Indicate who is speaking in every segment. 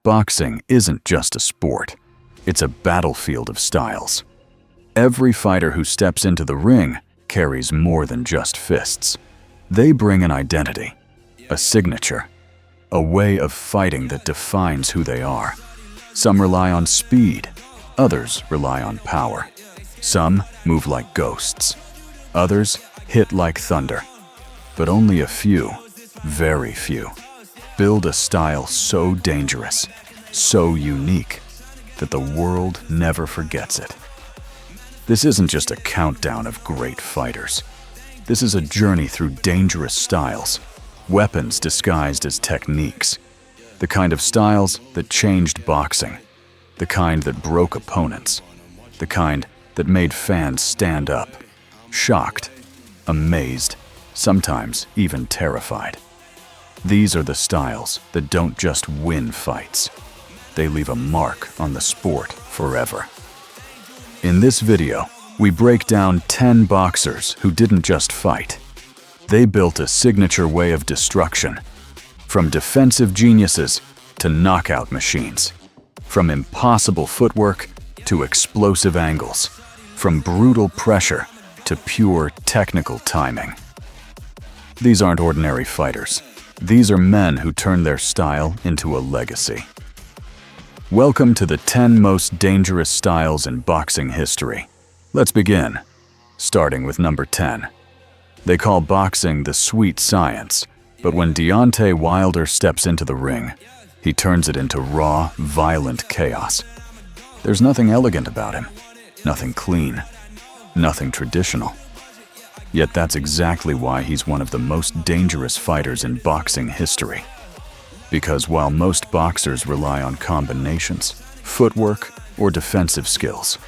Speaker 1: Boxing isn't just a sport. It's a battlefield of styles. Every fighter who steps into the ring carries more than just fists. They bring an identity, a signature, a way of fighting that defines who they are. Some rely on speed, others rely on power. Some move like ghosts, others hit like thunder. But only a few, very few, build a style so dangerous, so unique, that the world never forgets it. This isn't just a countdown of great fighters. This is a journey through dangerous styles, weapons disguised as techniques, the kind of styles that changed boxing, the kind that broke opponents, the kind that made fans stand up, shocked, amazed, sometimes even terrified. These are the styles that don't just win fights. They leave a mark on the sport forever. In this video, we break down 10 boxers who didn't just fight. They built a signature way of destruction, from defensive geniuses to knockout machines, from impossible footwork to explosive angles, from brutal pressure to pure technical timing. These aren't ordinary fighters. These are men who turned their style into a legacy. Welcome to the 10 most dangerous styles in boxing history. Let's begin, starting with number 10. They call boxing the sweet science, but when Deontay Wilder steps into the ring, he turns it into raw, violent chaos. There's nothing elegant about him, nothing clean, nothing traditional. Yet that's exactly why he's one of the most dangerous fighters in boxing history. Because while most boxers rely on combinations, footwork, or defensive skills,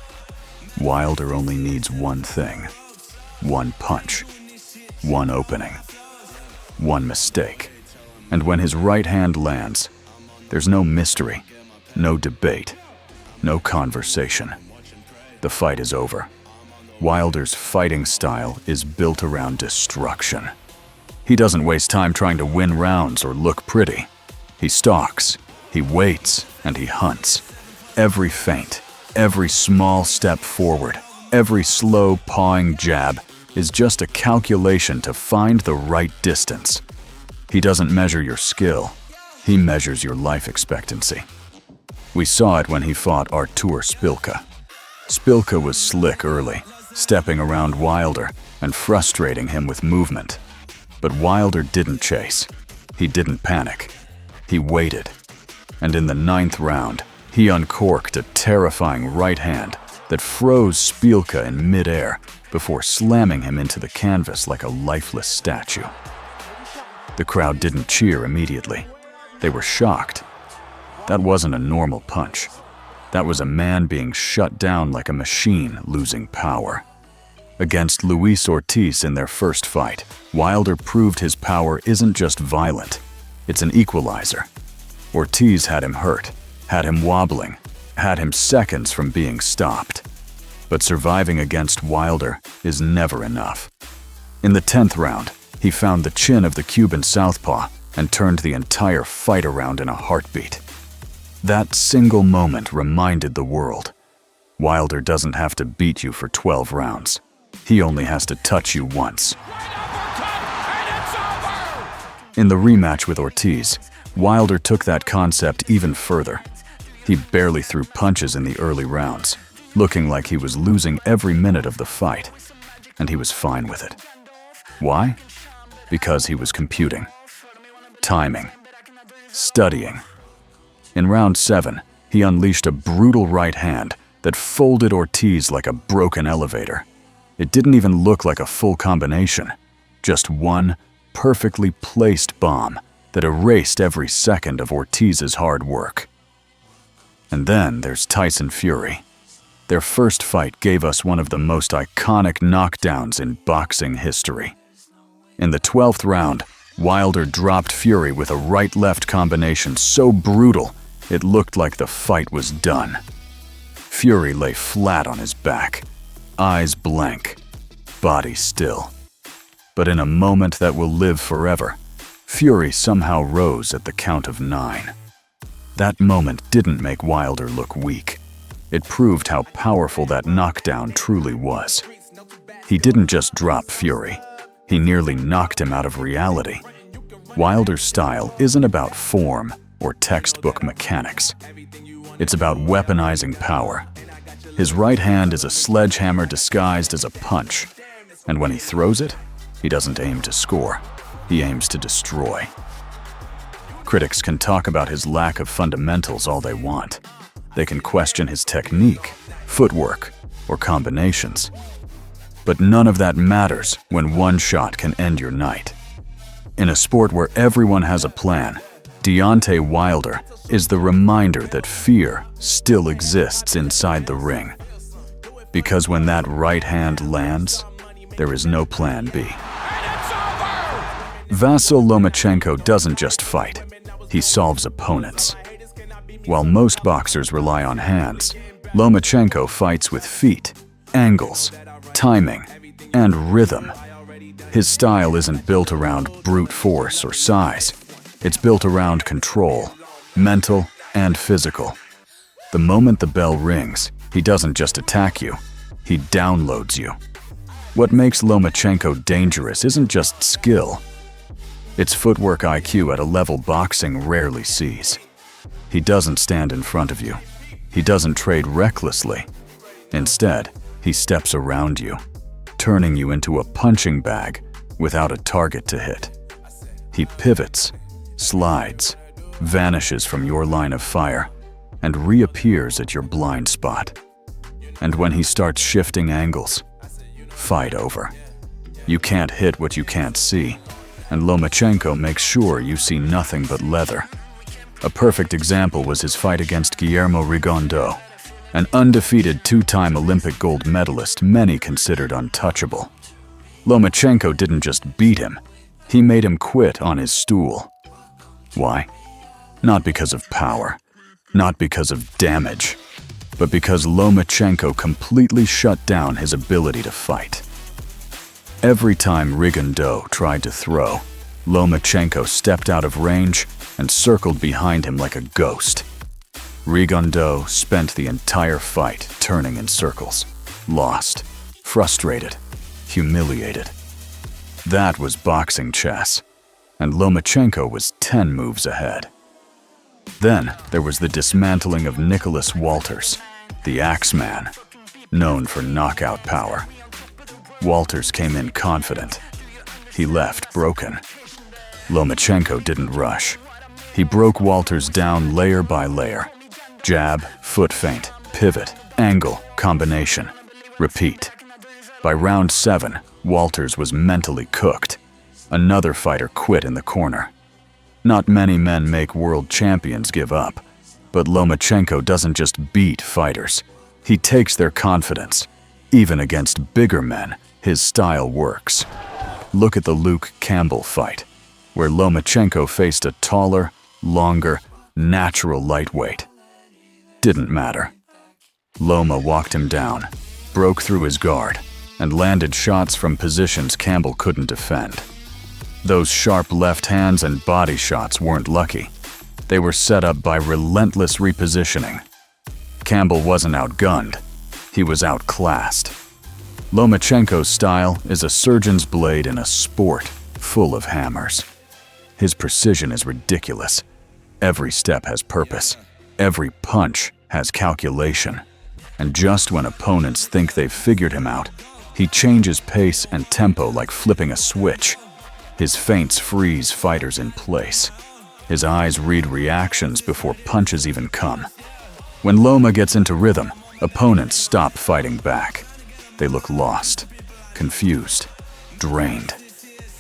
Speaker 1: Wilder only needs one thing, one punch, one opening, one mistake. And when his right hand lands, there's no mystery, no debate, no conversation. The fight is over. Wilder's fighting style is built around destruction. He doesn't waste time trying to win rounds or look pretty. He stalks, he waits, and he hunts. Every feint, every small step forward, every slow pawing jab is just a calculation to find the right distance. He doesn't measure your skill, he measures your life expectancy. We saw it when he fought Artur Szpilka. Szpilka was slick early, stepping around Wilder and frustrating him with movement. But Wilder didn't chase. He didn't panic. He waited. And in the 9th round, he uncorked a terrifying right hand that froze Szpilka in midair before slamming him into the canvas like a lifeless statue. The crowd didn't cheer immediately. They were shocked. That wasn't a normal punch. That was a man being shut down like a machine losing power. Against Luis Ortiz in their first fight, Wilder proved his power isn't just violent, it's an equalizer. Ortiz had him hurt, had him wobbling, had him seconds from being stopped. But surviving against Wilder is never enough. In the 10th round, he found the chin of the Cuban southpaw and turned the entire fight around in a heartbeat. That single moment reminded the world, Wilder doesn't have to beat you for 12 rounds. He only has to touch you once. In the rematch with Ortiz, Wilder took that concept even further. He barely threw punches in the early rounds, looking like he was losing every minute of the fight, and he was fine with it. Why? Because he was computing, timing, studying. In round 7, he unleashed a brutal right hand that folded Ortiz like a broken elevator. It didn't even look like a full combination, just one perfectly placed bomb that erased every second of Ortiz's hard work. And then there's Tyson Fury. Their first fight gave us one of the most iconic knockdowns in boxing history. In the 12th round, Wilder dropped Fury with a right-left combination so brutal it looked like the fight was done. Fury lay flat on his back, eyes blank, body still. But in a moment that will live forever, Fury somehow rose at the count of 9. That moment didn't make Wilder look weak. It proved how powerful that knockdown truly was. He didn't just drop Fury. He nearly knocked him out of reality. Wilder's style isn't about form or textbook mechanics. It's about weaponizing power. His right hand is a sledgehammer disguised as a punch. And when he throws it, he doesn't aim to score. He aims to destroy. Critics can talk about his lack of fundamentals all they want. They can question his technique, footwork, or combinations. But none of that matters when one shot can end your night. In a sport where everyone has a plan, Deontay Wilder is the reminder that fear still exists inside the ring. Because when that right hand lands, there is no plan B. Vasyl Lomachenko doesn't just fight, he solves opponents. While most boxers rely on hands, Lomachenko fights with feet, angles, timing, and rhythm. His style isn't built around brute force or size. It's built around control, mental and physical. The moment the bell rings, he doesn't just attack you, he downloads you. What makes Lomachenko dangerous isn't just skill. It's footwork IQ at a level boxing rarely sees. He doesn't stand in front of you. He doesn't trade recklessly. Instead, he steps around you, turning you into a punching bag without a target to hit. He pivots, slides, vanishes from your line of fire, and reappears at your blind spot. And when he starts shifting angles, fight over. You can't hit what you can't see, and Lomachenko makes sure you see nothing but leather. A perfect example was his fight against Guillermo Rigondeaux, an undefeated two-time Olympic gold medalist many considered untouchable. Lomachenko didn't just beat him, he made him quit on his stool. Why? Not because of power, not because of damage, but because Lomachenko completely shut down his ability to fight. Every time Rigondeaux tried to throw, Lomachenko stepped out of range and circled behind him like a ghost. Rigondeaux spent the entire fight turning in circles, lost, frustrated, humiliated. That was boxing chess, and Lomachenko was 10 moves ahead. Then there was the dismantling of Nicholas Walters, the Axeman, known for knockout power. Walters came in confident. He left broken. Lomachenko didn't rush. He broke Walters down layer by layer. Jab, foot feint, pivot, angle, combination. Repeat. By round 7, Walters was mentally cooked. Another fighter quit in the corner. Not many men make world champions give up, but Lomachenko doesn't just beat fighters. He takes their confidence. Even against bigger men, his style works. Look at the Luke Campbell fight, where Lomachenko faced a taller, longer, natural lightweight. Didn't matter. Loma walked him down, broke through his guard, and landed shots from positions Campbell couldn't defend. Those sharp left hands and body shots weren't lucky. They were set up by relentless repositioning. Campbell wasn't outgunned, he was outclassed. Lomachenko's style is a surgeon's blade in a sport full of hammers. His precision is ridiculous. Every step has purpose. Every punch has calculation. And just when opponents think they've figured him out, he changes pace and tempo like flipping a switch. His feints freeze fighters in place. His eyes read reactions before punches even come. When Loma gets into rhythm, opponents stop fighting back. They look lost, confused, drained,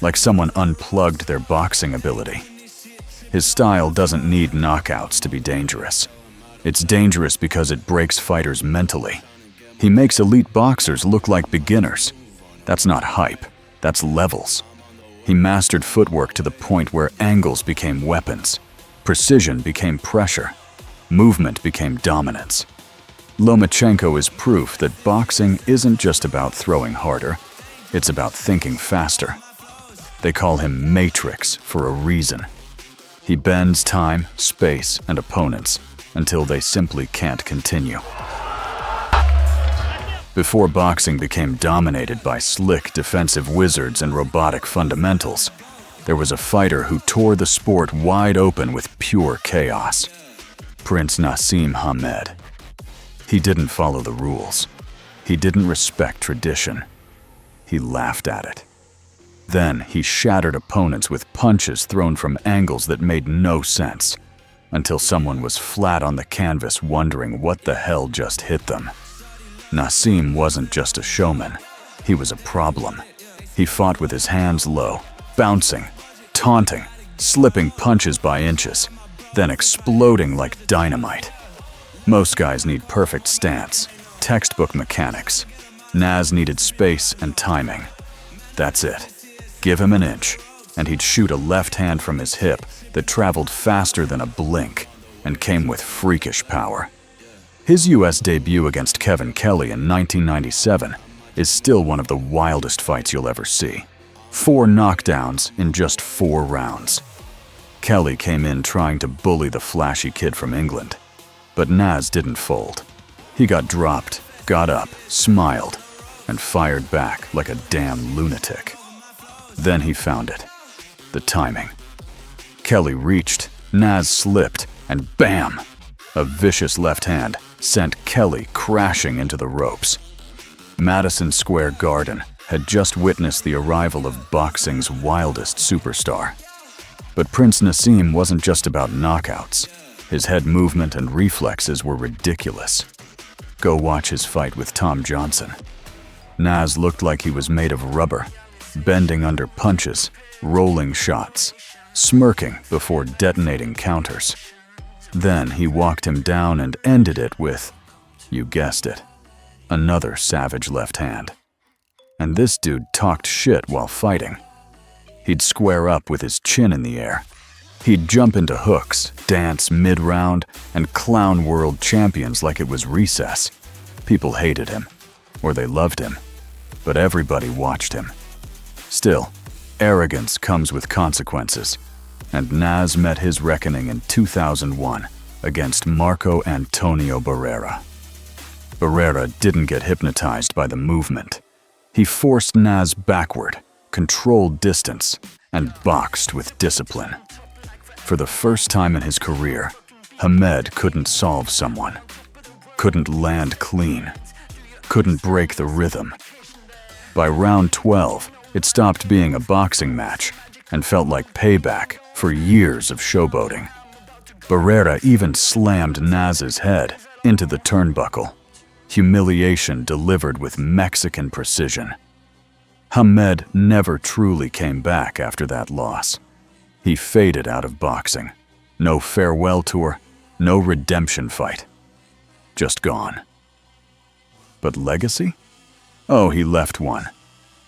Speaker 1: like someone unplugged their boxing ability. His style doesn't need knockouts to be dangerous. It's dangerous because it breaks fighters mentally. He makes elite boxers look like beginners. That's not hype, that's levels. He mastered footwork to the point where angles became weapons, precision became pressure, movement became dominance. Lomachenko is proof that boxing isn't just about throwing harder, it's about thinking faster. They call him Matrix for a reason. He bends time, space, and opponents until they simply can't continue. Before boxing became dominated by slick defensive wizards and robotic fundamentals, there was a fighter who tore the sport wide open with pure chaos. Prince Naseem Hamed. He didn't follow the rules. He didn't respect tradition. He laughed at it. Then he shattered opponents with punches thrown from angles that made no sense, until someone was flat on the canvas wondering what the hell just hit them. Naseem wasn't just a showman. He was a problem. He fought with his hands low, bouncing, taunting, slipping punches by inches, then exploding like dynamite. Most guys need perfect stance, textbook mechanics. Naz needed space and timing. That's it. Give him an inch, and he'd shoot a left hand from his hip that traveled faster than a blink and came with freakish power. His U.S. debut against Kevin Kelly in 1997 is still one of the wildest fights you'll ever see. 4 knockdowns in just 4 rounds. Kelly came in trying to bully the flashy kid from England, but Naz didn't fold. He got dropped, got up, smiled, and fired back like a damn lunatic. Then he found it. The timing. Kelly reached, Naz slipped, and bam! A vicious left hand sent Kelly crashing into the ropes. Madison Square Garden had just witnessed the arrival of boxing's wildest superstar. But Prince Naseem wasn't just about knockouts. His head movement and reflexes were ridiculous. Go watch his fight with Tom Johnson. Naz looked like he was made of rubber, bending under punches, rolling shots, smirking before detonating counters. Then he walked him down and ended it with, you guessed it, another savage left hand. And this dude talked shit while fighting. He'd square up with his chin in the air. He'd jump into hooks, dance mid-round, and clown world champions like it was recess. People hated him, or they loved him, but everybody watched him. Still, arrogance comes with consequences, and Naz met his reckoning in 2001 against Marco Antonio Barrera. Barrera didn't get hypnotized by the movement. He forced Naz backward, controlled distance, and boxed with discipline. For the first time in his career, Hamed couldn't solve someone, couldn't land clean, couldn't break the rhythm. By round 12, it stopped being a boxing match and felt like payback for years of showboating. Barrera even slammed Naz's head into the turnbuckle. Humiliation delivered with Mexican precision. Hamed never truly came back after that loss. He faded out of boxing. No farewell tour, no redemption fight. Just gone. But legacy? Oh, he left one.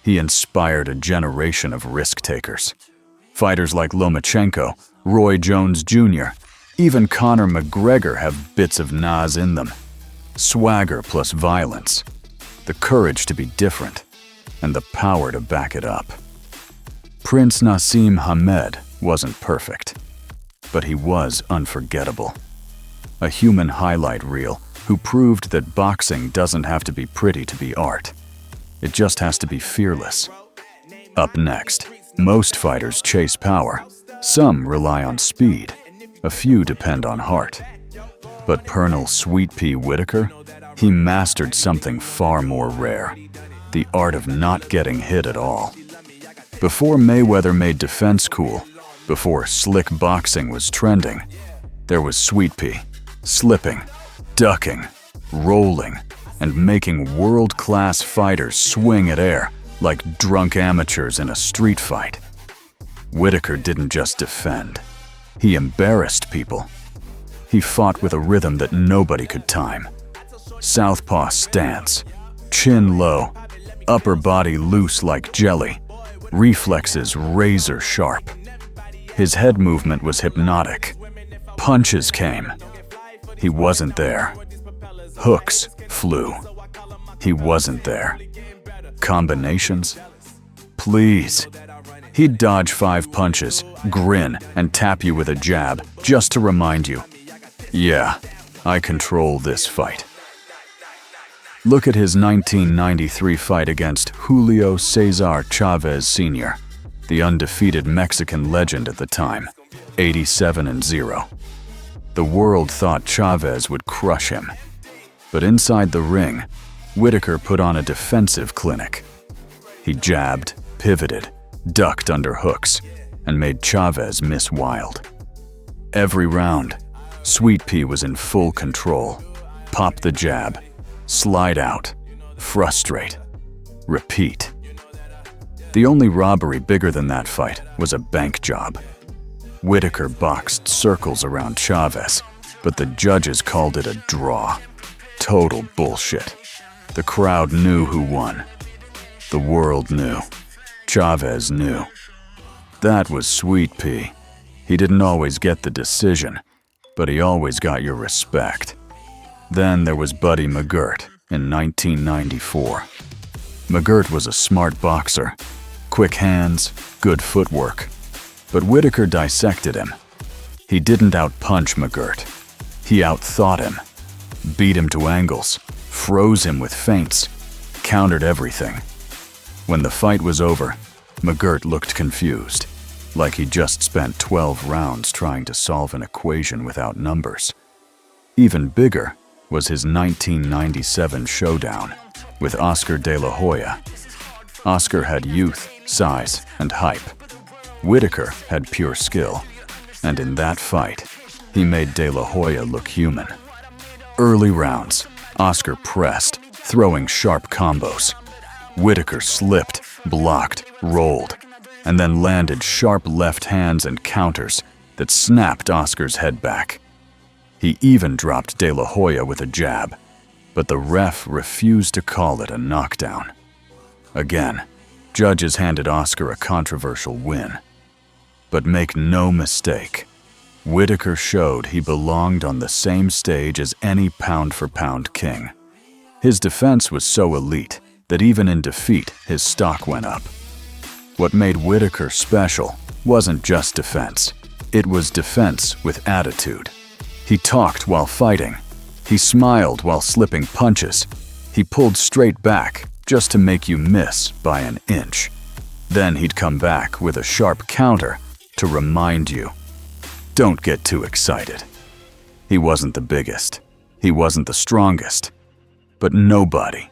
Speaker 1: He inspired a generation of risk-takers. Fighters like Lomachenko, Roy Jones Jr., even Conor McGregor have bits of Naz in them. Swagger plus violence, the courage to be different, and the power to back it up. Prince Naseem Hamed wasn't perfect, but he was unforgettable. A human highlight reel who proved that boxing doesn't have to be pretty to be art. It just has to be fearless. Up next, most fighters chase power. Some rely on speed. A few depend on heart. But Pernell Sweet Pea Whitaker, he mastered something far more rare. The art of not getting hit at all. Before Mayweather made defense cool, before slick boxing was trending, there was Sweet Pea, slipping, ducking, rolling, and making world-class fighters swing at air like drunk amateurs in a street fight. Whitaker didn't just defend. He embarrassed people. He fought with a rhythm that nobody could time. Southpaw stance, chin low, upper body loose like jelly, reflexes razor sharp. His head movement was hypnotic. Punches came. He wasn't there. Hooks flew. He wasn't there. Combinations? Please. He'd dodge 5 punches, grin, and tap you with a jab just to remind you, yeah, I control this fight. Look at his 1993 fight against Julio Cesar Chavez Sr., the undefeated Mexican legend at the time, 87-0. The world thought Chavez would crush him. But inside the ring, Whitaker put on a defensive clinic. He jabbed, pivoted, ducked under hooks, and made Chavez miss wild. Every round, Sweet Pea was in full control. Pop the jab, slide out, frustrate, repeat. The only robbery bigger than that fight was a bank job. Whitaker boxed circles around Chavez, but the judges called it a draw. Total bullshit. The crowd knew who won. The world knew. Chavez knew. That was Sweet Pea. He didn't always get the decision, but he always got your respect. Then there was Buddy McGirt in 1994. McGirt was a smart boxer. Quick hands, good footwork. But Whitaker dissected him. He didn't outpunch McGirt. He outthought him. Beat him to angles, froze him with feints, countered everything. When the fight was over, McGirt looked confused, like he just spent 12 rounds trying to solve an equation without numbers. Even bigger was his 1997 showdown with Oscar De La Hoya. Oscar had youth, size, and hype. Whitaker had pure skill, and in that fight, he made De La Hoya look human. Early rounds, Oscar pressed, throwing sharp combos. Whitaker slipped, blocked, rolled, and then landed sharp left hands and counters that snapped Oscar's head back. He even dropped De La Hoya with a jab, but the ref refused to call it a knockdown. Again, judges handed Oscar a controversial win. But make no mistake, Whitaker showed he belonged on the same stage as any pound-for-pound king. His defense was so elite that even in defeat, his stock went up. What made Whitaker special wasn't just defense. It was defense with attitude. He talked while fighting. He smiled while slipping punches. He pulled straight back just to make you miss by an inch. Then he'd come back with a sharp counter to remind you, don't get too excited. He wasn't the biggest. He wasn't the strongest. But nobody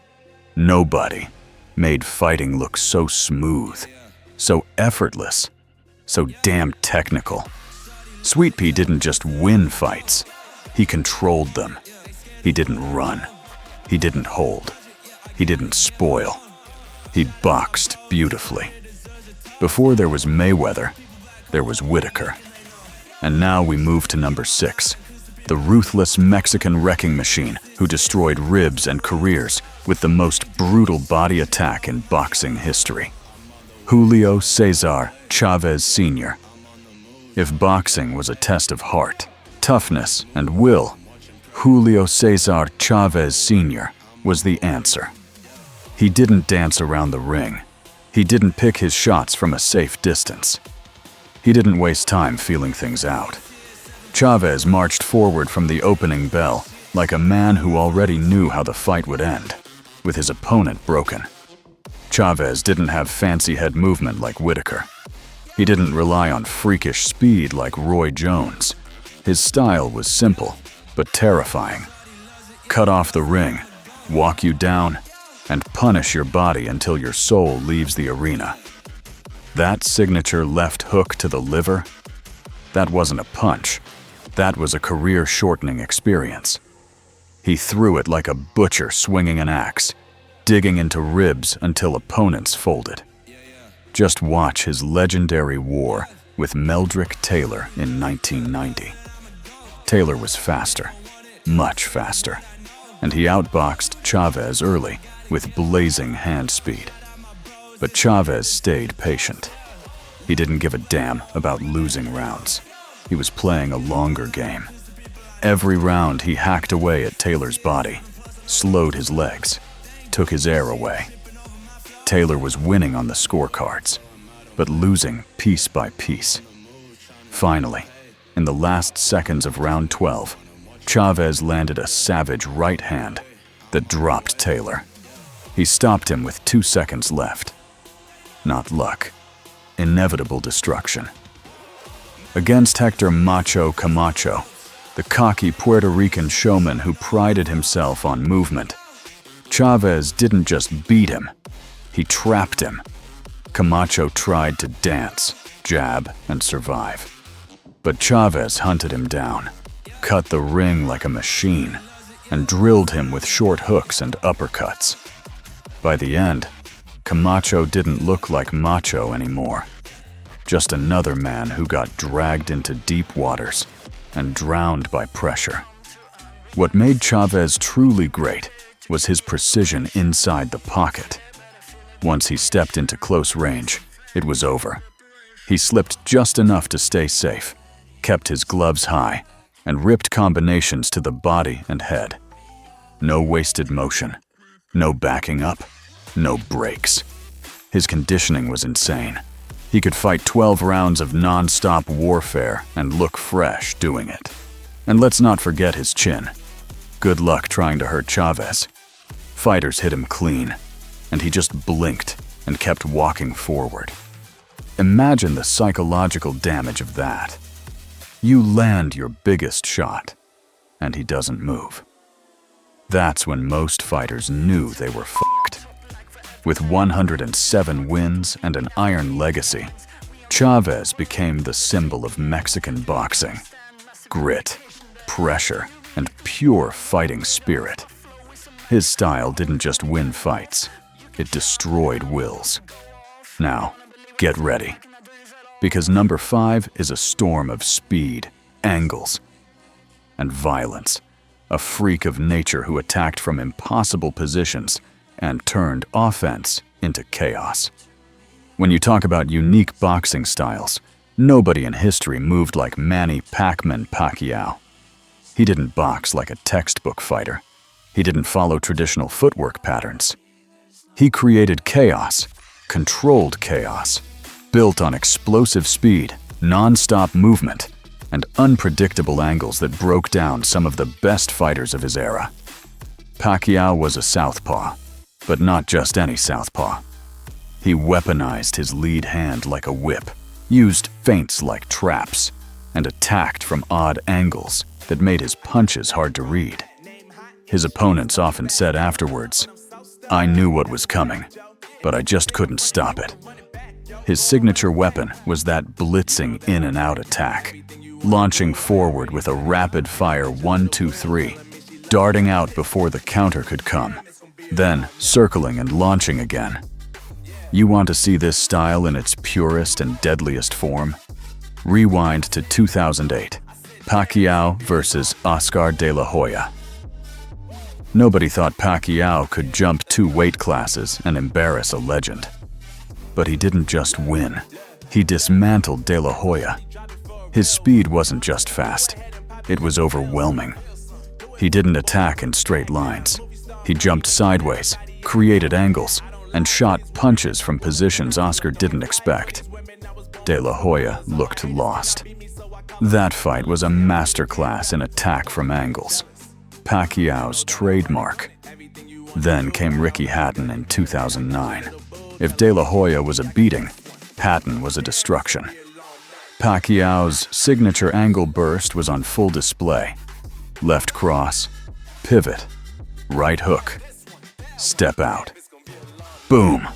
Speaker 1: made fighting look so smooth, so effortless, so damn technical. Sweet Pea didn't just win fights. He controlled them. He didn't run. He didn't hold. He didn't spoil. He boxed beautifully. Before there was Mayweather, there was Whitaker. And now we move to number 6, the ruthless Mexican wrecking machine who destroyed ribs and careers with the most brutal body attack in boxing history. Julio Cesar Chavez Sr. If boxing was a test of heart, toughness, and will, Julio Cesar Chavez Sr. was the answer. He didn't dance around the ring. He didn't pick his shots from a safe distance. He didn't waste time feeling things out. Chavez marched forward from the opening bell like a man who already knew how the fight would end, with his opponent broken. Chavez didn't have fancy head movement like Whitaker. He didn't rely on freakish speed like Roy Jones. His style was simple, but terrifying. Cut off the ring, walk you down, and punish your body until your soul leaves the arena. That signature left hook to the liver, that wasn't a punch. That was a career-shortening experience. He threw it like a butcher swinging an axe, digging into ribs until opponents folded. Just watch his legendary war with Meldrick Taylor in 1990. Taylor was faster, much faster, and he outboxed Chavez early with blazing hand speed. But Chavez stayed patient. He didn't give a damn about losing rounds. He was playing a longer game. Every round he hacked away at Taylor's body, slowed his legs, took his air away. Taylor was winning on the scorecards. but losing piece by piece. Finally, in the last seconds of round 12, Chavez landed a savage right hand that dropped Taylor. He stopped him with 2 seconds left. Not luck, inevitable destruction. Against Hector Macho Camacho, the cocky Puerto Rican showman who prided himself on movement, Chavez didn't just beat him, he trapped him. Camacho tried to dance, jab, and survive. But Chavez hunted him down, cut the ring like a machine, and drilled him with short hooks and uppercuts. By the end, Camacho didn't look like Macho anymore. Just another man who got dragged into deep waters and drowned by pressure. What made Chavez truly great was his precision inside the pocket. Once he stepped into close range, it was over. He slipped just enough to stay safe, kept his gloves high, and ripped combinations to the body and head. No wasted motion, no backing up, no breaks. His conditioning was insane. He could fight 12 rounds of non-stop warfare and look fresh doing it. And let's not forget his chin. Good luck trying to hurt Chavez. Fighters hit him clean, and he just blinked and kept walking forward. Imagine the psychological damage of that. You land your biggest shot, and he doesn't move. That's when most fighters knew they were fucked. With 107 wins and an iron legacy, Chavez became the symbol of Mexican boxing. Grit, pressure, and pure fighting spirit. His style didn't just win fights, it destroyed wills. Now, get ready. Because number 5 is a storm of speed, angles, and violence. A freak of nature who attacked from impossible positions and turned offense into chaos. When you talk about unique boxing styles, nobody in history moved like Manny Pacquiao. He didn't box like a textbook fighter. He didn't follow traditional footwork patterns. He created chaos, controlled chaos, built on explosive speed, non-stop movement, and unpredictable angles that broke down some of the best fighters of his era. Pacquiao was a southpaw, but not just any southpaw. He weaponized his lead hand like a whip, used feints like traps, and attacked from odd angles that made his punches hard to read. His opponents often said afterwards, "I knew what was coming, but I just couldn't stop it." His signature weapon was that blitzing in and out attack, launching forward with a rapid-fire 1-2-3, darting out before the counter could come, then circling and launching again. You want to see this style in its purest and deadliest form? Rewind to 2008, Pacquiao versus Oscar de la Hoya. Nobody thought Pacquiao could jump 2 weight classes and embarrass a legend. But he didn't just win, he dismantled de la Hoya. His speed wasn't just fast, it was overwhelming. He didn't attack in straight lines. He jumped sideways, created angles, and shot punches from positions Oscar didn't expect. De la Hoya looked lost. That fight was a masterclass in attack from angles, Pacquiao's trademark. Then came Ricky Hatton in 2009. If De La Hoya was a beating, Hatton was a destruction. Pacquiao's signature angle burst was on full display. Left cross, pivot, right hook, step out. Boom!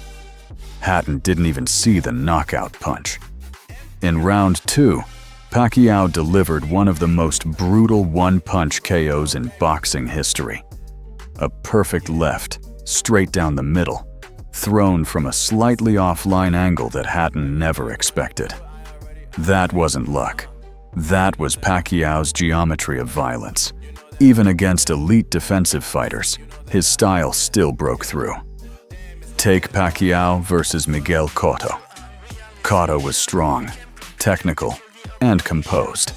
Speaker 1: Hatton didn't even see the knockout punch. In round 2, Pacquiao delivered one of the most brutal one-punch KOs in boxing history. A perfect left, straight down the middle, thrown from a slightly offline angle that Hatton never expected. That wasn't luck. That was Pacquiao's geometry of violence. Even against elite defensive fighters, his style still broke through. Take Pacquiao versus Miguel Cotto. Cotto was strong, technical, and composed.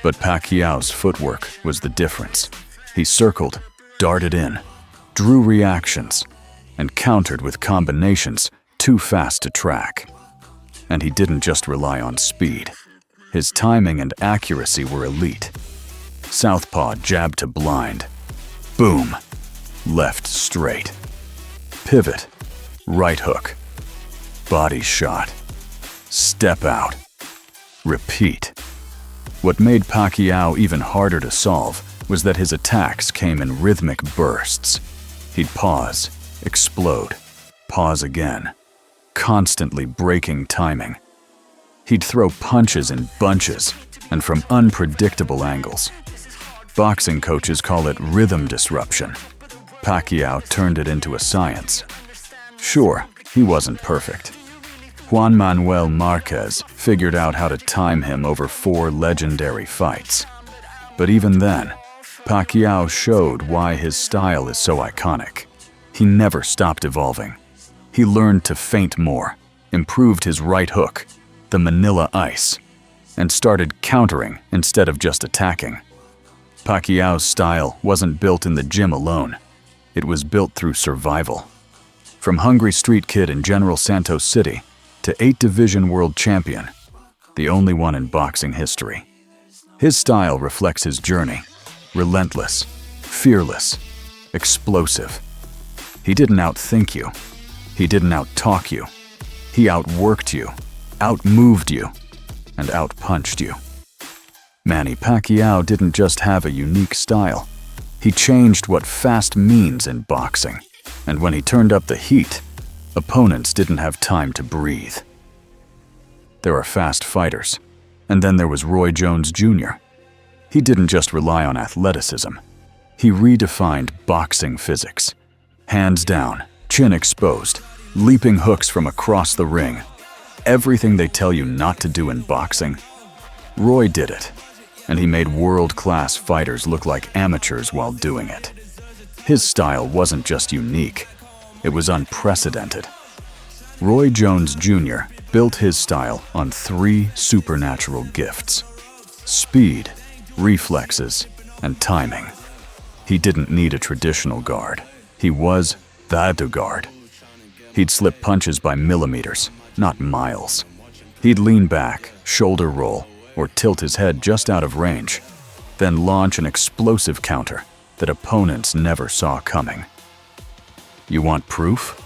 Speaker 1: But Pacquiao's footwork was the difference. He circled, darted in, drew reactions, and countered with combinations too fast to track. And he didn't just rely on speed. His timing and accuracy were elite. Southpaw jab to blind. Boom. Left straight. Pivot. Right hook. Body shot. Step out. Repeat. What made Pacquiao even harder to solve was that his attacks came in rhythmic bursts. He'd pause, explode, pause again, constantly breaking timing. He'd throw punches in bunches and from unpredictable angles. Boxing coaches call it rhythm disruption. Pacquiao turned it into a science. Sure, he wasn't perfect. Juan Manuel Marquez figured out how to time him over 4 legendary fights. But even then, Pacquiao showed why his style is so iconic. He never stopped evolving. He learned to feint more, improved his right hook, the Manila Ice, and started countering instead of just attacking. Pacquiao's style wasn't built in the gym alone. It was built through survival. From hungry street kid in General Santos City to 8-division world champion, the only one in boxing history. His style reflects his journey. Relentless, fearless, explosive. He didn't outthink you. He didn't outtalk you. He outworked you, outmoved you, and outpunched you. Manny Pacquiao didn't just have a unique style. He changed what fast means in boxing. And when he turned up the heat, opponents didn't have time to breathe. There are fast fighters, and then there was Roy Jones Jr. He didn't just rely on athleticism. He redefined boxing physics. Hands down, chin exposed, leaping hooks from across the ring. Everything they tell you not to do in boxing, Roy did it. And he made world-class fighters look like amateurs while doing it. His style wasn't just unique, it was unprecedented. Roy Jones Jr. built his style on 3 supernatural gifts: speed, reflexes, and timing. He didn't need a traditional guard. He was the guard. He'd slip punches by millimeters, not miles. He'd lean back, shoulder roll, or tilt his head just out of range, then launch an explosive counter that opponents never saw coming. You want proof?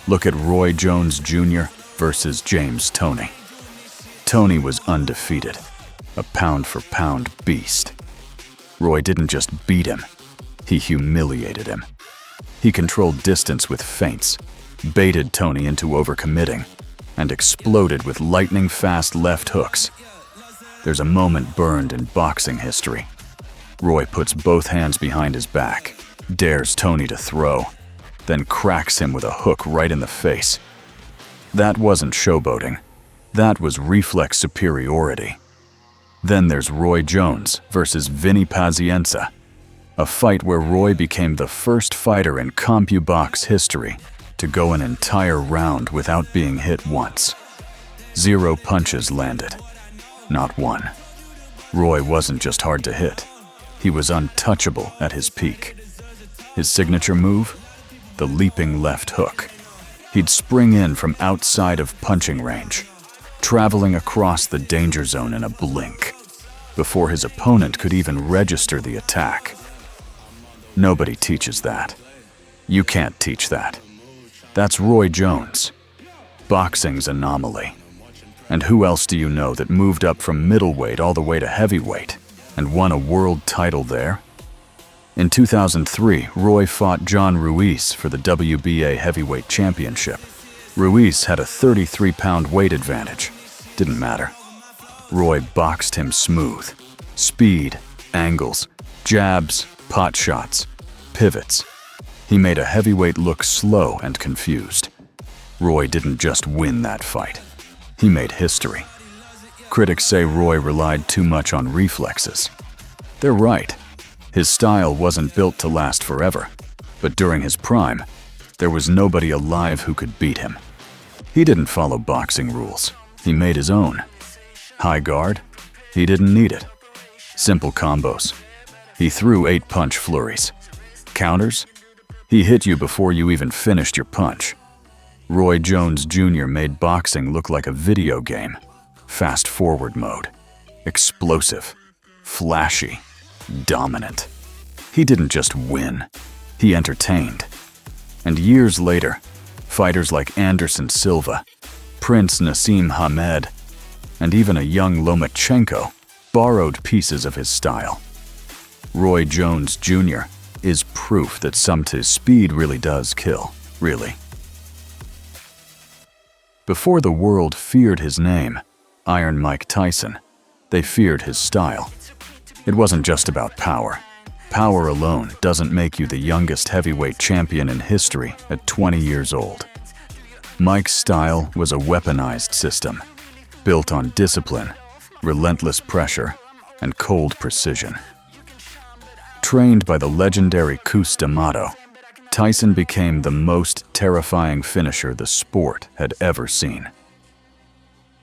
Speaker 1: Look at Roy Jones Jr. versus James Toney. Toney was undefeated, a pound-for-pound beast. Roy didn't just beat him, he humiliated him. He controlled distance with feints, baited Toney into overcommitting, and exploded with lightning-fast left hooks. There's a moment burned in boxing history. Roy puts both hands behind his back, dares Toney to throw, then cracks him with a hook right in the face. That wasn't showboating. That was reflex superiority. Then there's Roy Jones versus Vinny Pazienza, a fight where Roy became the first fighter in CompuBox history to go an entire round without being hit once. 0 punches landed. Not one. Roy wasn't just hard to hit. He was untouchable at his peak. His signature move? The leaping left hook. He'd spring in from outside of punching range, traveling across the danger zone in a blink, before his opponent could even register the attack. Nobody teaches that. You can't teach that. That's Roy Jones, boxing's anomaly. And who else do you know that moved up from middleweight all the way to heavyweight and won a world title there? In 2003, Roy fought John Ruiz for the WBA heavyweight championship. Ruiz had a 33-pound weight advantage. Didn't matter. Roy boxed him smooth. Speed, angles, jabs, pot shots, pivots. He made a heavyweight look slow and confused. Roy didn't just win that fight. He made history. Critics say Roy relied too much on reflexes. They're right. His style wasn't built to last forever, but during his prime, there was nobody alive who could beat him. He didn't follow boxing rules. He made his own. High guard? He didn't need it. Simple combos. He threw 8-punch flurries. Counters? He hit you before you even finished your punch. Roy Jones Jr. made boxing look like a video game. Fast forward mode. Explosive. Flashy. Dominant. He didn't just win. He entertained. And years later, fighters like Anderson Silva, Prince Naseem Hamed, and even a young Lomachenko borrowed pieces of his style. Roy Jones Jr. is proof that sometimes speed really does kill, really. Before the world feared his name, Iron Mike Tyson, they feared his style. It wasn't just about power. Power alone doesn't make you the youngest heavyweight champion in history at 20 years old. Mike's style was a weaponized system, built on discipline, relentless pressure, and cold precision. Trained by the legendary Cus D'Amato, Tyson became the most terrifying finisher the sport had ever seen.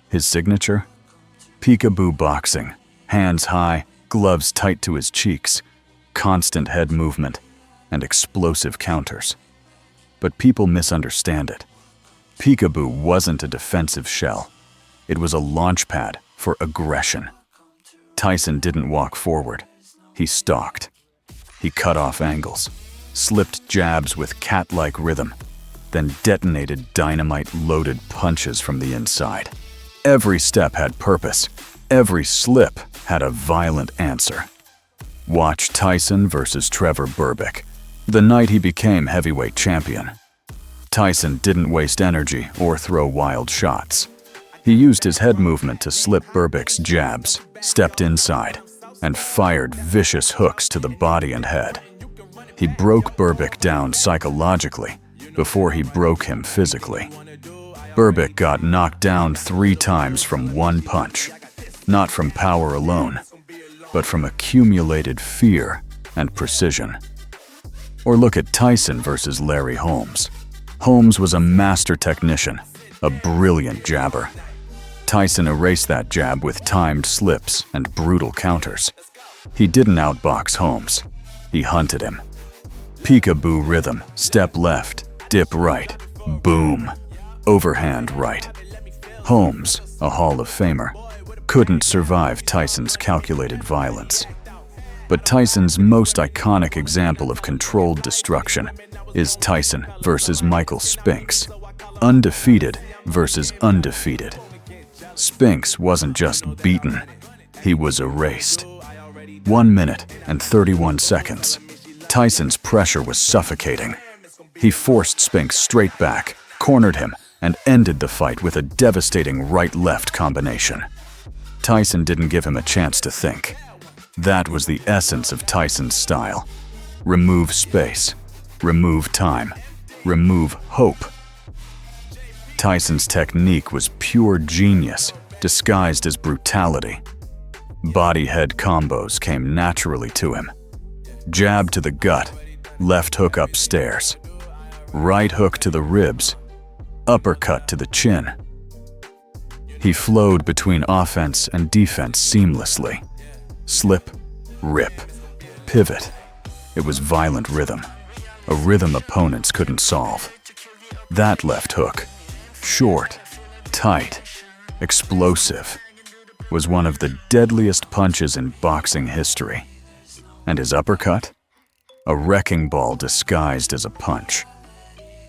Speaker 1: His signature? Peekaboo boxing, hands high, gloves tight to his cheeks, constant head movement, and explosive counters. But people misunderstand it. Peekaboo wasn't a defensive shell. It was a launch pad for aggression. Tyson didn't walk forward. He stalked. He cut off angles, slipped jabs with cat-like rhythm, then detonated dynamite-loaded punches from the inside. Every step had purpose. Every slip had a violent answer. Watch Tyson versus Trevor Berbick, the night he became heavyweight champion. Tyson didn't waste energy or throw wild shots. He used his head movement to slip Berbick's jabs, stepped inside, and fired vicious hooks to the body and head. He broke Berbick down psychologically before he broke him physically. Berbick got knocked down 3 times from one punch, not from power alone, but from accumulated fear and precision. Or look at Tyson versus Larry Holmes. Holmes was a master technician, a brilliant jabber. Tyson erased that jab with timed slips and brutal counters. He didn't outbox Holmes. He hunted him. Peekaboo rhythm, step left, dip right, boom, overhand right. Holmes, a Hall of Famer, couldn't survive Tyson's calculated violence. But Tyson's most iconic example of controlled destruction is Tyson versus Michael Spinks. Undefeated versus undefeated. Spinks wasn't just beaten, he was erased. 1 minute and 31 seconds. Tyson's pressure was suffocating. He forced Spinks straight back, cornered him, and ended the fight with a devastating right-left combination. Tyson didn't give him a chance to think. That was the essence of Tyson's style. Remove space, remove time, remove hope. Tyson's technique was pure genius, disguised as brutality. Body-head combos came naturally to him. Jab to the gut, left hook upstairs. Right hook to the ribs, uppercut to the chin. He flowed between offense and defense seamlessly. Slip, rip, pivot. It was violent rhythm, a rhythm opponents couldn't solve. That left hook, short, tight, explosive, was one of the deadliest punches in boxing history. And his uppercut? A wrecking ball disguised as a punch.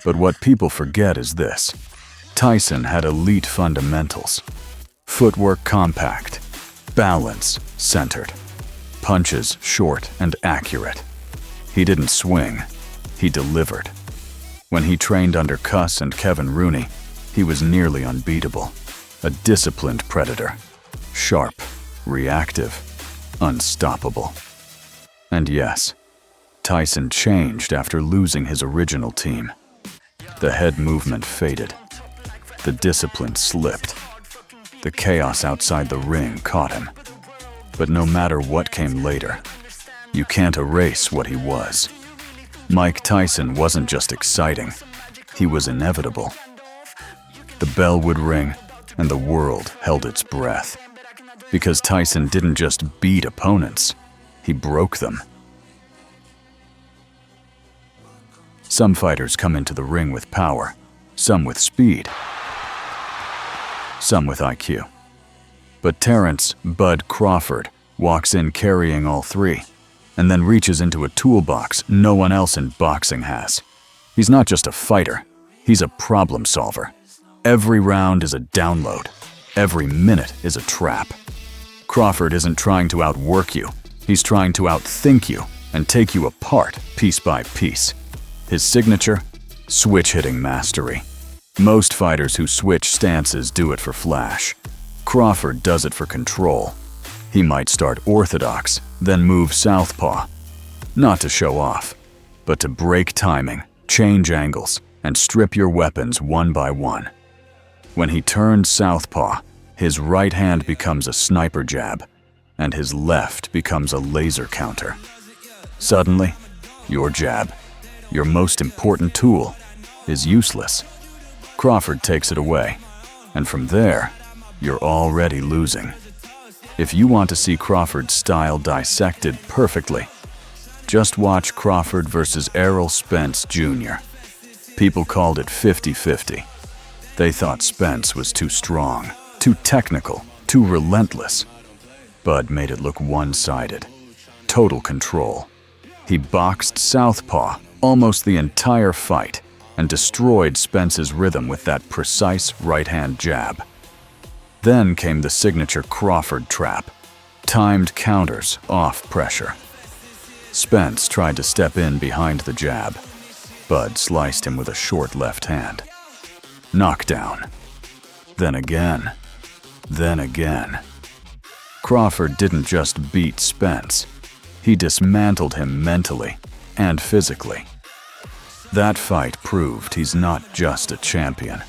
Speaker 1: But what people forget is this. Tyson had elite fundamentals. Footwork compact, balance centered, punches short and accurate. He didn't swing, he delivered. When he trained under Cus and Kevin Rooney, he was nearly unbeatable. A disciplined predator. Sharp, reactive, unstoppable. And yes, Tyson changed after losing his original team. The head movement faded. The discipline slipped. The chaos outside the ring caught him. But no matter what came later, you can't erase what he was. Mike Tyson wasn't just exciting, he was inevitable. The bell would ring, and the world held its breath. Because Tyson didn't just beat opponents, he broke them. Some fighters come into the ring with power. some with speed, some with IQ. But Terence "Bud" Crawford walks in carrying all three, and then reaches into a toolbox no one else in boxing has. He's not just a fighter, he's a problem solver. Every round is a download. Every minute is a trap. Crawford isn't trying to outwork you. He's trying to outthink you and take you apart piece by piece. His signature? Switch-hitting mastery. Most fighters who switch stances do it for flash. Crawford does it for control. He might start orthodox, then move southpaw. Not to show off, but to break timing, change angles, and strip your weapons one by one. When he turns southpaw, his right hand becomes a sniper jab, and his left becomes a laser counter. Suddenly, your jab, your most important tool, is useless. Crawford takes it away, and from there, you're already losing. If you want to see Crawford's style dissected perfectly, just watch Crawford versus Errol Spence Jr. People called it 50-50. They thought Spence was too strong, too technical, too relentless. Bud made it look one-sided. Total control. He boxed southpaw almost the entire fight and destroyed Spence's rhythm with that precise right-hand jab. Then came the signature Crawford trap. Timed counters off pressure. Spence tried to step in behind the jab. Bud sliced him with a short left hand. Knockdown. Then again. Then again. Crawford didn't just beat Spence. He dismantled him mentally and physically. That fight proved he's not just a champion.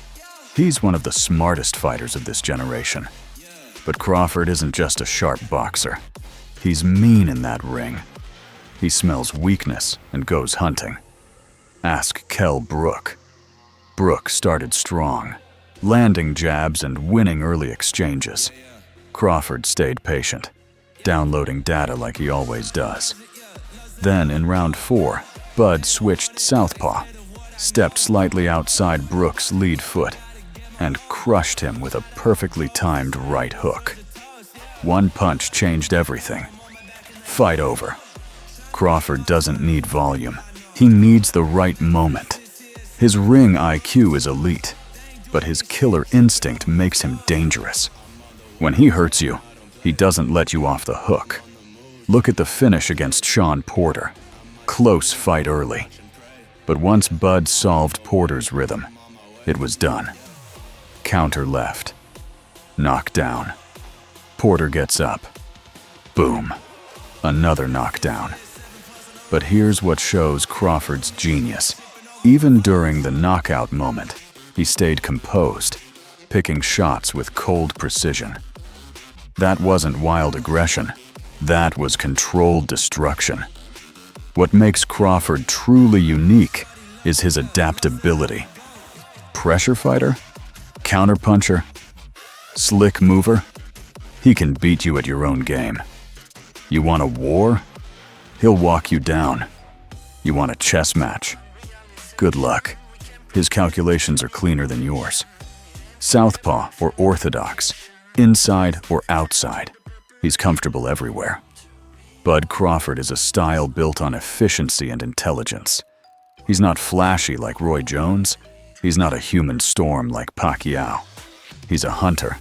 Speaker 1: He's one of the smartest fighters of this generation. But Crawford isn't just a sharp boxer. He's mean in that ring. He smells weakness and goes hunting. Ask Kell Brook. Brook started strong, landing jabs and winning early exchanges. Crawford stayed patient, downloading data like he always does. Then in round 4, Bud switched southpaw, stepped slightly outside Brook's lead foot, and crushed him with a perfectly timed right hook. One punch changed everything. Fight over. Crawford doesn't need volume. He needs the right moment. His ring IQ is elite, but his killer instinct makes him dangerous. When he hurts you, he doesn't let you off the hook. Look at the finish against Shawn Porter. Close fight early. But once Bud solved Porter's rhythm, it was done. Counter left. Knockdown. Porter gets up. Boom. Another knockdown. But here's what shows Crawford's genius. Even during the knockout moment, he stayed composed, picking shots with cold precision. That wasn't wild aggression. That was controlled destruction. What makes Crawford truly unique is his adaptability. Pressure fighter? Counterpuncher? Slick mover? He can beat you at your own game. You want a war? He'll walk you down. You want a chess match? Good luck. His calculations are cleaner than yours. Southpaw or orthodox, inside or outside, he's comfortable everywhere. Bud Crawford is a style built on efficiency and intelligence. He's not flashy like Roy Jones. He's not a human storm like Pacquiao. He's a hunter.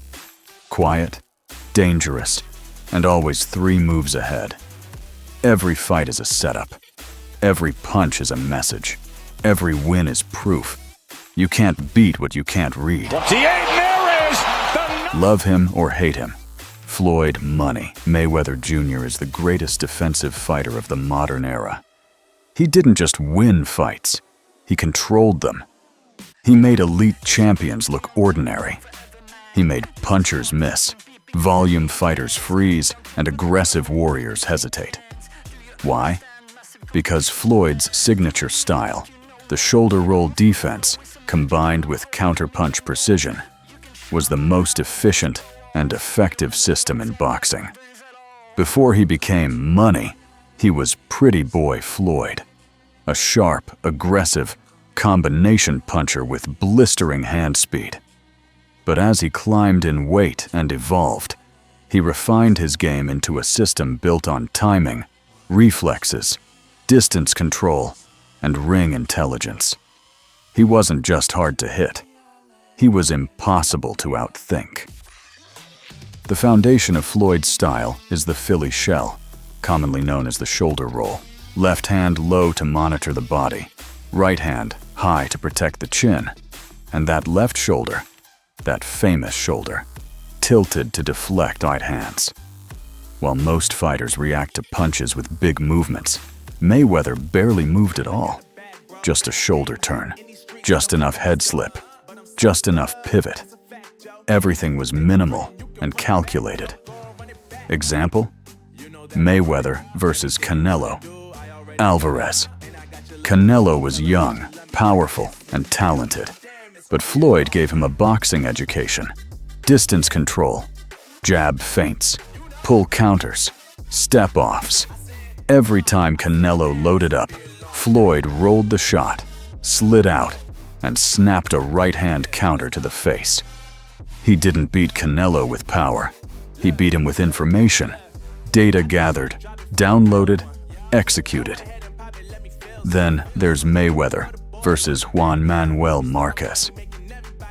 Speaker 1: Quiet, dangerous, and always 3 moves ahead. Every fight is a setup. Every punch is a message. Every win is proof. You can't beat what you can't read. Love him or hate him, Floyd "Money" Mayweather Jr. is the greatest defensive fighter of the modern era. He didn't just win fights, he controlled them. He made elite champions look ordinary. He made punchers miss, volume fighters freeze, and aggressive warriors hesitate. Why? Because Floyd's signature style, the shoulder roll defense, combined with counterpunch precision, was the most efficient and effective system in boxing. Before he became Money, he was Pretty Boy Floyd, a sharp, aggressive, combination puncher with blistering hand speed. But as he climbed in weight and evolved, he refined his game into a system built on timing, reflexes, distance control, and ring intelligence. He wasn't just hard to hit. He was impossible to outthink. The foundation of Floyd's style is the Philly shell, commonly known as the shoulder roll. Left hand low to monitor the body, right hand high to protect the chin, and that left shoulder, that famous shoulder, tilted to deflect right hands. While most fighters react to punches with big movements, Mayweather barely moved at all. Just a shoulder turn, just enough head slip, just enough pivot. Everything was minimal and calculated. Example? Mayweather versus Canelo Alvarez. Canelo was young, powerful, and talented, but Floyd gave him a boxing education. Distance control, jab feints, pull counters, step-offs. Every time Canelo loaded up, Floyd rolled the shot, slid out, and snapped a right-hand counter to the face. He didn't beat Canelo with power. He beat him with information. Data gathered, downloaded, executed. Then there's Mayweather versus Juan Manuel Marquez.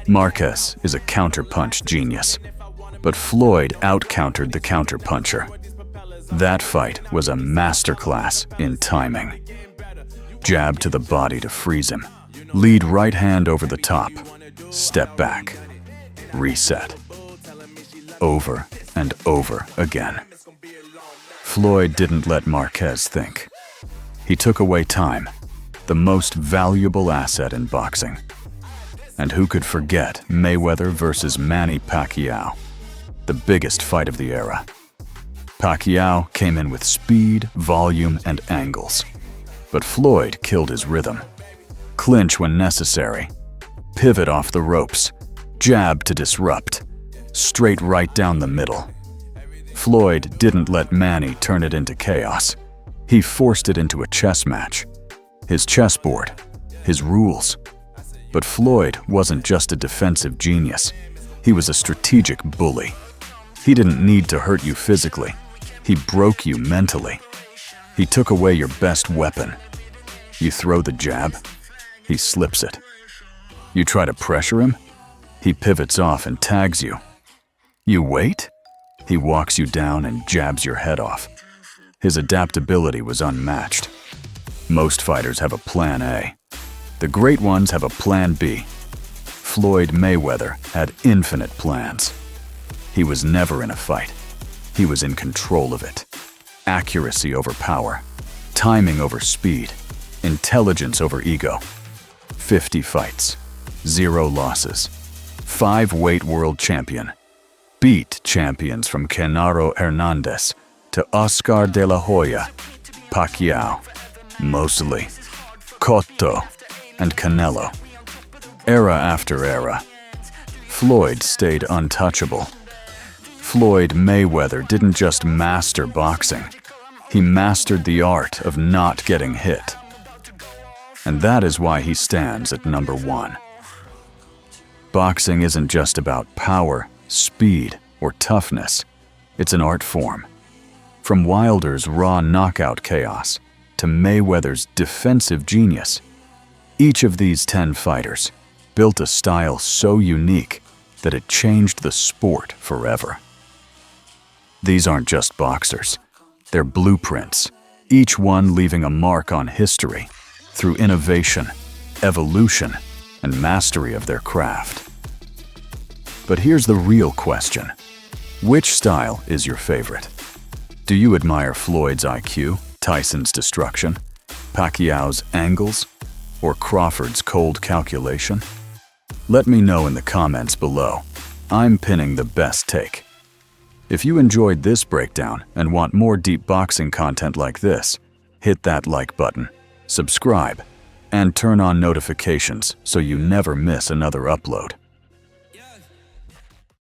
Speaker 1: Marquez is a counterpunch genius, but Floyd out-countered the counterpuncher. That fight was a masterclass in timing. Jab to the body to freeze him. Lead right hand over the top. Step back. Reset. Over and over again. Floyd didn't let Marquez think. He took away time, the most valuable asset in boxing. And who could forget Mayweather versus Manny Pacquiao, the biggest fight of the era. Pacquiao came in with speed, volume, and angles. But Floyd killed his rhythm. Clinch when necessary. Pivot off the ropes. Jab to disrupt. Straight right down the middle. Floyd didn't let Manny turn it into chaos. He forced it into a chess match. His chessboard. His rules. But Floyd wasn't just a defensive genius. He was a strategic bully. He didn't need to hurt you physically. He broke you mentally. He took away your best weapon. You throw the jab, he slips it. You try to pressure him, he pivots off and tags you. You wait, he walks you down and jabs your head off. His adaptability was unmatched. Most fighters have a plan A. The great ones have a plan B. Floyd Mayweather had infinite plans. He was never in a fight. He was in control of it. Accuracy over power, timing over speed, intelligence over ego. 50 fights, 0 losses. 5-weight world champion. Beat champions from Canaro Hernandez to Oscar de la Hoya, Pacquiao, Mosley, Cotto, and Canelo. Era after era, Floyd stayed untouchable. Floyd Mayweather didn't just master boxing, he mastered the art of not getting hit. And that is why he stands at number 1. Boxing isn't just about power, speed, or toughness. It's an art form. From Wilder's raw knockout chaos to Mayweather's defensive genius, each of these 10 fighters built a style so unique that it changed the sport forever. These aren't just boxers. They're blueprints, each one leaving a mark on history through innovation, evolution, and mastery of their craft. But here's the real question. Which style is your favorite? Do you admire Floyd's IQ, Tyson's destruction, Pacquiao's angles, or Crawford's cold calculation? Let me know in the comments below. I'm pinning the best take. If you enjoyed this breakdown and want more deep boxing content like this, hit that like button, subscribe, and turn on notifications so you never miss another upload.